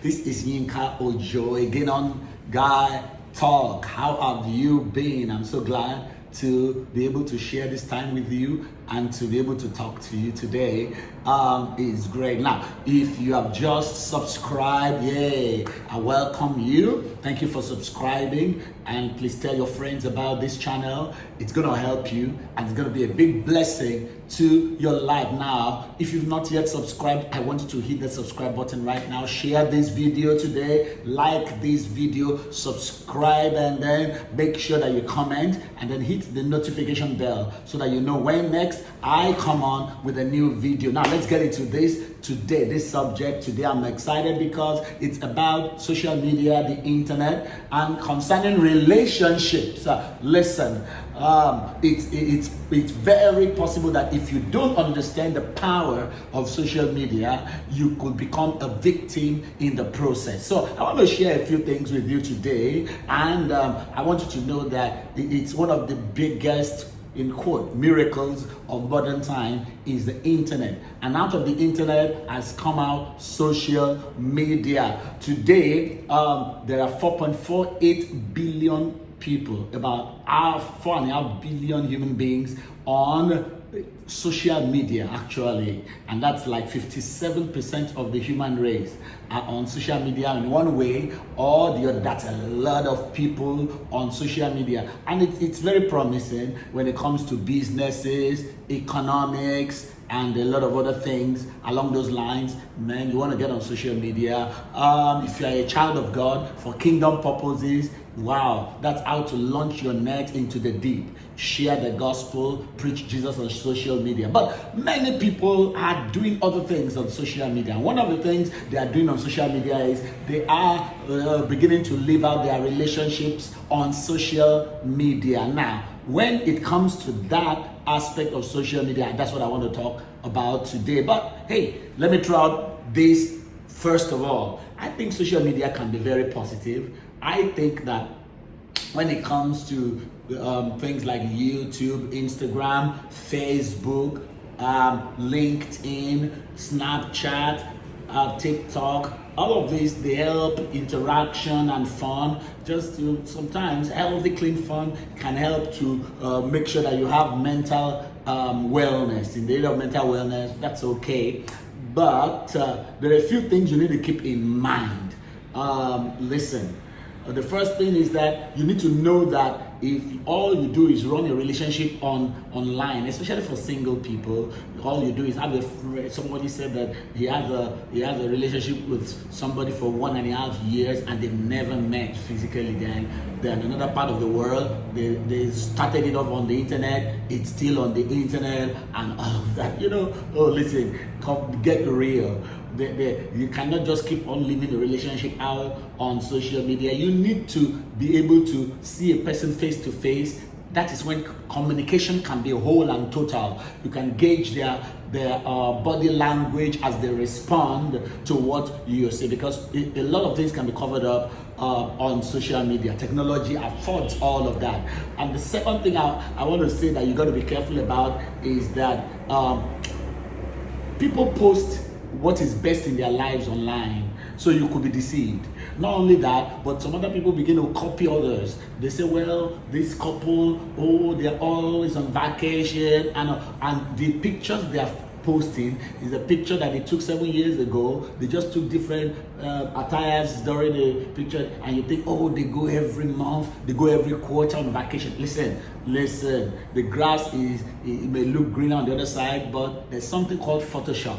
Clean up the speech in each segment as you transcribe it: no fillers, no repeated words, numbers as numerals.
This is Yinka Ojo again on Guy Talk. How have you been? I'm so glad to be able to share this time with you and to be able to talk to you today. Is great. Now, if you have just subscribed, yay, I welcome you. Thank you for subscribing, and please tell your friends about this channel. It's going to help you and it's going to be a big blessing to your life. Now, if you've not yet subscribed, I want you to hit the subscribe button right now. Share this video today, like this video, subscribe, and then make sure that you comment and then hit the notification bell so that you know when next I come on with a new video. Now, let's get into this today, this subject today. I'm excited because it's about social media, the internet, and concerning relationships. Listen, it's very possible that if you don't understand the power of social media, you could become a victim in the process. So I want to share a few things with you today, and I want you to know that it's one of the biggest, in quote, miracles of modern time is the internet. And out of the internet has come out social media. Today, there are 4.48 billion people, about 4.5 billion human beings on social media actually, and that's like 57% of the human race are on social media in one way or the other. That's a lot of people on social media, and it's very promising when it comes to businesses, economics, and a lot of other things along those lines. Man, you want to get on social media. If you're a child of God for kingdom purposes, wow, that's how to launch your net into the deep. Share the gospel, preach Jesus on social media. But many people are doing other things on social media. One of the things they are doing on social media is they are beginning to live out their relationships on social media. Now, when it comes to that aspect of social media, that's what I want to talk about today. But hey, let me throw out this first of all. I think social media can be very positive. I think that when it comes to things like YouTube, Instagram, Facebook, LinkedIn, Snapchat, TikTok, all of these, they help interaction and fun. Just to sometimes healthy, clean fun can help to make sure that you have mental wellness. In the area of mental wellness, that's okay. But there are a few things you need to keep in mind. Listen. The first thing is that you need to know that if all you do is run a relationship online, especially for single people, all you do is have a friend. Somebody said that he has a relationship with somebody for 1.5 years and they've never met physically. Then they're in another part of the world. They started it off on the internet. It's still on the internet and all of that. Oh, listen, come get real. You cannot just keep on living the relationship out on social media. You need to be able to see a person face to face. That is when communication can be whole and total. You can gauge their body language as they respond to what you say, because a lot of things can be covered up on social media. Technology affords all of that. And the second thing I want to say that you got to be careful about is that people post what is best in their lives online, so you could be deceived. Not only that, but some other people begin to copy others. They say, well, this couple, they're always on vacation, and the pictures they are posting is a picture that they took 7 years ago. They just took different attires during the picture, and you think, they go every month, they go every quarter on vacation. Listen, the grass it may look greener on the other side, but there's something called Photoshop.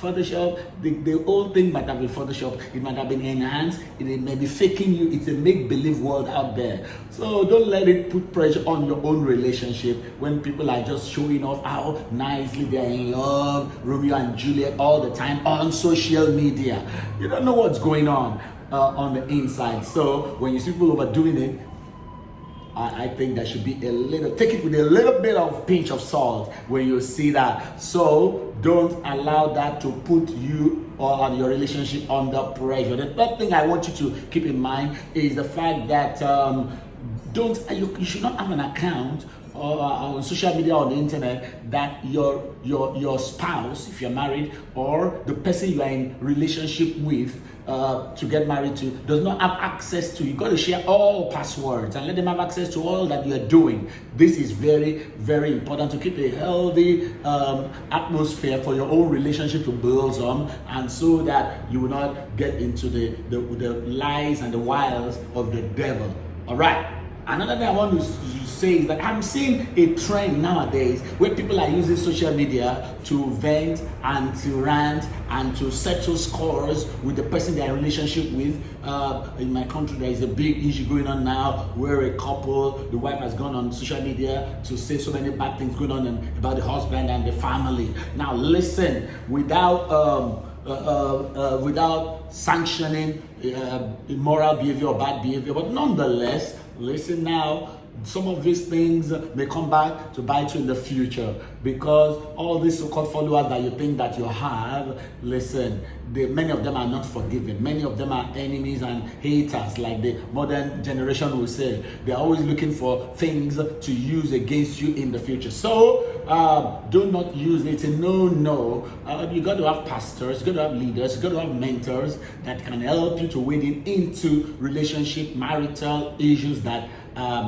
The whole thing might have been Photoshop, it might have been enhanced, it may be faking you. It's a make-believe world out there. So don't let it put pressure on your own relationship when people are just showing off how nicely they're in love, Romeo and Juliet all the time on social media. You don't know what's going on the inside. So when you see people overdoing it, I think there should be take it with a little bit of pinch of salt when you see that. So don't allow that to put you or your relationship under pressure. The third thing I want you to keep in mind is the fact that you should not have an account on social media or on the internet that your spouse, if you're married, or the person you are in relationship with to get married to, does not have access to. You got to share all passwords and let them have access to all that you're doing. This is very, very important to keep a healthy atmosphere for your own relationship to blossom, and so that you will not get into the lies and the wiles of the devil. All right. Another thing I want to say is that I'm seeing a trend nowadays where people are using social media to vent and to rant and to settle scores with the person they're in a relationship with. In my country, there is a big issue going on now where a couple, the wife has gone on social media to say so many bad things going on about the husband and the family. Now listen, without sanctioning immoral behavior or bad behavior, but nonetheless, listen now, some of these things may come back to bite you in the future, because all these so-called followers that you think that you have, listen, many of them are not forgiven. Many of them are enemies and haters, like the modern generation will say. They're always looking for things to use against you in the future. So do not use it. No. You got to have pastors, you got to have leaders, you got to have mentors that can help you to wade into relationship, marital issues that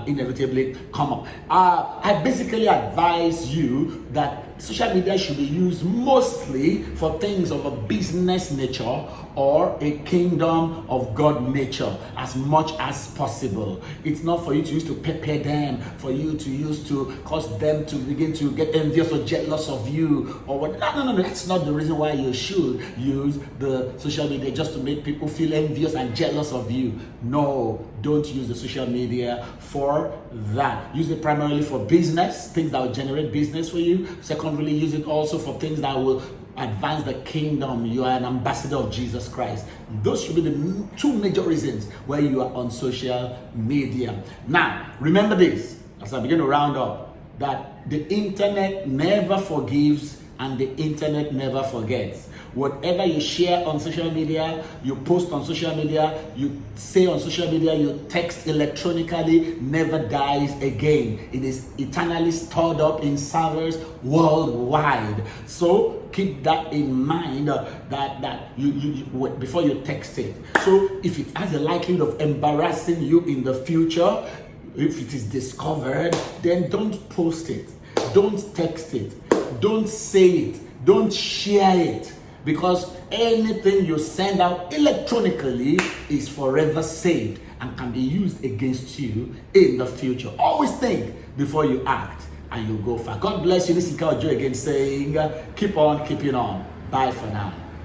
inevitably come up. I basically advise you that social media should be used mostly for things of a business nature or a kingdom of God nature as much as possible. It's not for you to use to pepper them, for you to use to cause them to begin to get envious or jealous of you or what. No. That's not the reason why you should use the social media, just to make people feel envious and jealous of you. No, don't use the social media for that. Use it primarily for business, things that will generate business for you. Secondly, use it also for things that will advance the kingdom. You are an ambassador of Jesus Christ. Those should be the two major reasons why you are on social media. Now, remember this, as I begin to round up, that the internet never forgives and the internet never forgets. Whatever you share on social media, you post on social media, you say on social media, you text electronically, never dies again. It is eternally stored up in servers worldwide. So keep that in mind, that you before you text it. So if it has a likelihood of embarrassing you in the future, if it is discovered, then don't post it, don't text it, don't say it, don't share it. Because anything you send out electronically is forever saved and can be used against you in the future. Always think before you act, and you'll go far. God bless you. This is Joe again saying, keep on keeping on. Bye for now.